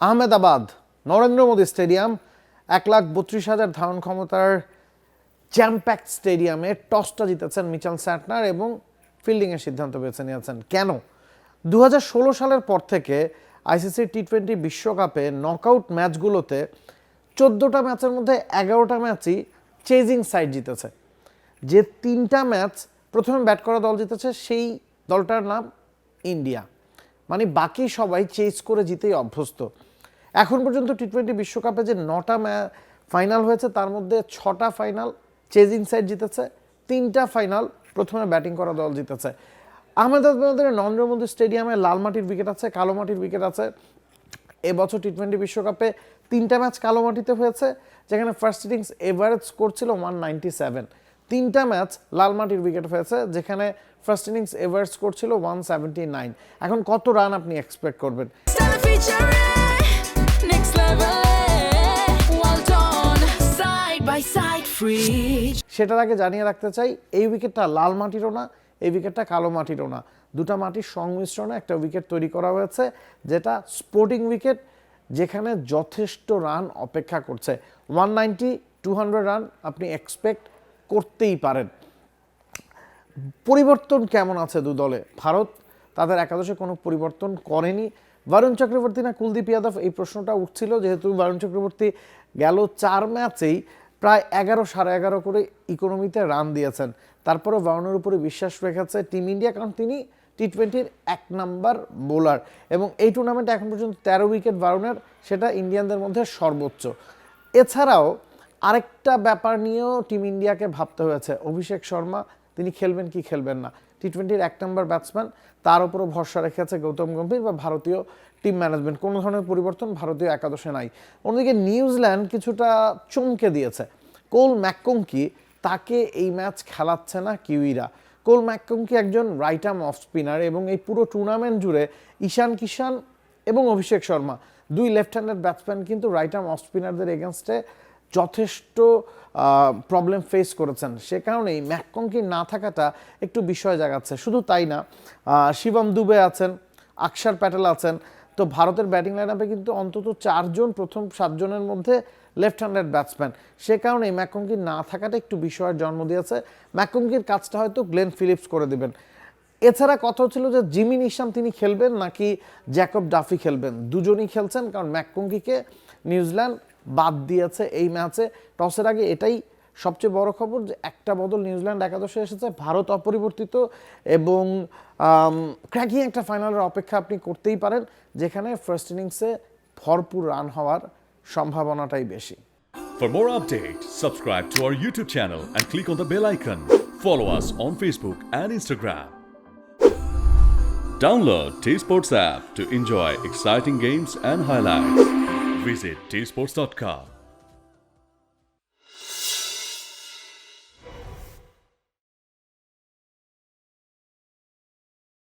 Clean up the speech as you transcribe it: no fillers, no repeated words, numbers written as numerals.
Ahmedabad Narendra Modi stadium 1,32,000 ধারণ ক্ষমতার jam-packed স্টেডিয়ামে টসটা জিতেছেন মিচেল স্যান্টনার এবং ফিল্ডিংয়ের সিদ্ধান্ত বেছে নিয়েছেন। কেন? 2016 সালের পর থেকে আইসিসি টি-20 বিশ্বকাপে নকআউট ম্যাচগুলোতে 14টা ম্যাচের মধ্যে 11টা ম্যাচই চেজিং সাইড জিতেছে। যে 3টা ম্যাচ প্রথমে ব্যাট করা দল জিতেছে সেই দলটার নাম ইন্ডিয়া। মানে বাকি সবাই চেজ করে জিতেই অভ্যস্ত। এখন পর্যন্ত টি-20 বিশ্বকাপে যে 9টা ফাইনাল হয়েছে তার মধ্যে 6টা ফাইনাল চেজিং সাইড জিতেছে, 3টা ফাইনাল প্রথমে ব্যাটিং করা দল জিতেছে। আহমেদাবাদের নরেন্দ্র মোদী স্টেডিয়ামে লাল মাটির উইকেট আছে, কালো মাটির উইকেট আছে। এবছর টি-20 বিশ্বকাপে 3টা ম্যাচ কালো মাটিতে হয়েছে, যেখানে ফার্স্ট ইনিংস এভারেজ স্কোর ছিল 197। 3টা ম্যাচ লাল মাটির উইকেট হয়েছে, যেখানে ফার্স্ট ইনিংস এভারেজ স্কোর ছিল 179। এখন কত রান আপনি এক্সপেক্ট করবেন? সেটার আগে জানিয়ে রাখতে চাই, এই উইকেটটা লাল মাটিরও না, এই উইকেটটা কালো মাটিরও না, দুটা মাটির সংমিশ্রণে একটা উইকেট তৈরি করা হয়েছে, যেটা স্পোর্টিং উইকেট, যেখানে যথেষ্ট রান অপেক্ষা করছে। 190-200 রান আপনি এক্সপেক্ট করতেই পারেন। পরিবর্তন কেমন আছে দু দলে? ভারত তাদের একাদশে কোনো পরিবর্তন করেনি। বরুণ চক্রবর্তী না কুলদীপ যাদব, এই প্রশ্নটা উঠছিল, যেহেতু বরুণ চক্রবর্তী গেল 4 ম্যাচেই প্রায় 11-11.5 করে ইকোনমিতে রান দিয়েছেন। তারপরে বরুণের উপরে বিশ্বাস রেখেছে টিম ইন্ডিয়া, কারণ তিনি টি-20-র 1 নাম্বার বোলার এবং এই টুর্নামেন্টে এখন পর্যন্ত 13 উইকেট বরুণের, সেটা ইন্ডিয়ানদের মধ্যে সর্বোচ্চ। এছাড়াও আরেকটা ব্যাপার নিয়েও টিম ইন্ডিয়াকে ভাবতে হয়েছে, অভিষেক শর্মা তিনি খেলবেন কি খেলবেন না। টি-20-র 1 নাম্বার ব্যাটসম্যান, তার উপরও ভরসা রেখেছে গৌতম গম্ভীর বা ভারতীয় টিম ম্যানেজমেন্ট। কোনো ধরনের পরিবর্তন ভারতীয় একাদশে নাই। অন্যদিকে নিউজিল্যান্ড কিছুটা চমকে দিয়েছে। কোল ম্যাককংকি, তাকে এই ম্যাচ খেলাচ্ছে না কিউইরা। কোল ম্যাককংকি একজন রাইট আর্ম অফ স্পিনার এবং এই পুরো টুর্নামেন্ট জুড়ে ঈশান কিষান এবং Abhishek Sharma, 2 left handed batsman কিন্তু রাইট আর্ম অফ স্পিনারদের এগেনস্টে যথেষ্ট প্রবলেম ফেস করেছেন। সে কারণেই ম্যাককংকি না থাকাটা একটু বিষয় জাগাচ্ছে। শুধু তাই না, শিবম দুবে আছেন, আকসার প্যাটেল আছেন। তো ভারতের ব্যাটিং লাইনআপে কিন্তু অন্তত 4 জন প্রথম 7 জনের মধ্যে লেফট হ্যান্ডেড ব্যাটসম্যান। সে কারণেই ম্যাককংকি না থাকাটা একটু বিষয়ের জন্ম দিয়েছে। ম্যাককংকির কাজটা হয়তো গ্লেন ফিলিপস করে দেবেন। এছাড়া কথা হচ্ছিল যে জিমি নিশাম তিনি খেলবেন নাকি জ্যাকব ডাফি খেলবেন। দুজনই খেলছেন, কারণ ম্যাককংকিকে নিউজিল্যান্ড বাদ দিয়েছে এই ম্যাচে। টসের আগে এটাই সবচেয়ে বড় খবর যে একটা বদল নিউজিল্যান্ড একাদশে এসেছে, ভারত অপরিবর্তিত এবং ক্র্যাকিং একটা ফাইনালের অপেক্ষা আপনি করতেই পারেন, যেখানে ফার্স্ট ইনিংসে ভরপুর রান হওয়ার সম্ভাবনাটাই বেশি। For more updates, subscribe to our YouTube channel and click on the bell icon. Follow us on Facebook and Instagram. Download T-Sports app to enjoy exciting games and highlights. Visit tsports.com.